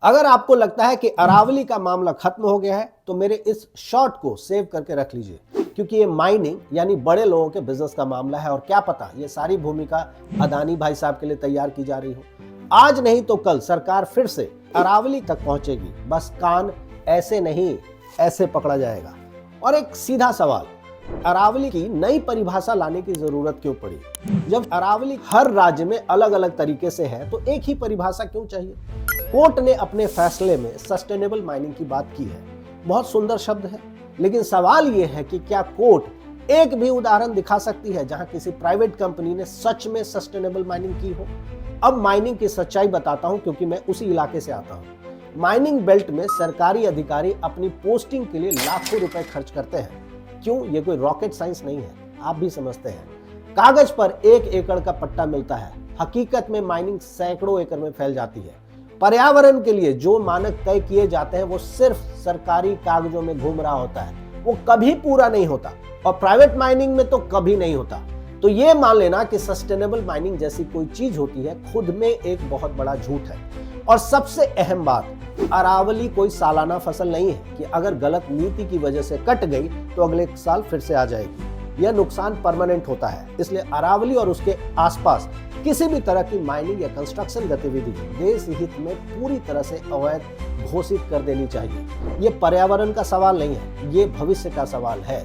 अगर आपको लगता है कि अरावली का मामला खत्म हो गया है तो मेरे इस शॉर्ट को सेव करके रख लीजिए, क्योंकि ये माइनिंग यानी बड़े लोगों के बिजनेस का मामला है और क्या पता ये सारी भूमिका अदानी भाई साहब के लिए तैयार की जा रही हो। आज नहीं तो कल सरकार फिर से अरावली तक पहुंचेगी, बस कान ऐसे नहीं ऐसे पकड़ा जाएगा। और एक सीधा सवाल, अरावली की नई परिभाषा लाने की जरूरत क्यों पड़ी? जब अरावली हर राज्य में अलग अलग तरीके से है तो एक ही परिभाषा क्यों चाहिए? कोर्ट ने अपने फैसले में सस्टेनेबल माइनिंग की बात की है। बहुत सुंदर शब्द है, लेकिन सवाल यह है कि क्या कोर्ट एक भी उदाहरण दिखा सकती है जहां किसी प्राइवेट कंपनी ने सच में सस्टेनेबल माइनिंग की हो? अब माइनिंग की सच्चाई बताता हूं, क्योंकि मैं उसी इलाके से आता हूं। माइनिंग बेल्ट में सरकारी अधिकारी अपनी पोस्टिंग के लिए लाखों रुपए खर्च करते हैं। क्यों? ये कोई रॉकेट साइंस नहीं है, आप भी समझते हैं। कागज पर 1 एकड़ का पट्टा मिलता है, हकीकत में माइनिंग सैकड़ों एकड़ में फैल जाती है। पर्यावरण के लिए जो मानक तय किए जाते हैं वो सिर्फ सरकारी कागजों में घूम रहा होता है, वो कभी पूरा नहीं होता, और प्राइवेट माइनिंग में तो कभी नहीं होता। तो ये मान लेना कि सस्टेनेबल माइनिंग जैसी कोई चीज होती है खुद में एक बहुत बड़ा झूठ है। और सबसे अहम बात, अरावली कोई सालाना फसल नहीं है कि अगर गलत नीति की वजह से कट गई तो अगले साल फिर से आ जाएगी। यह नुकसान परमानेंट होता है, इसलिए अरावली और उसके आसपास किसी भी तरह की माइनिंग या कंस्ट्रक्शन गतिविधि देश हित में पूरी तरह से अवैध घोषित कर देनी चाहिए। ये पर्यावरण का सवाल नहीं है, ये भविष्य का सवाल है।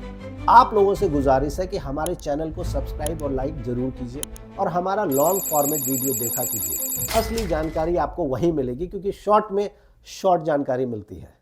आप लोगों से गुजारिश है कि हमारे चैनल को सब्सक्राइब और लाइक जरूर कीजिए और हमारा लॉन्ग फॉर्मेट वीडियो देखा कीजिए। असली जानकारी आपको वहीं मिलेगी, क्योंकि शॉर्ट में शॉर्ट जानकारी मिलती है।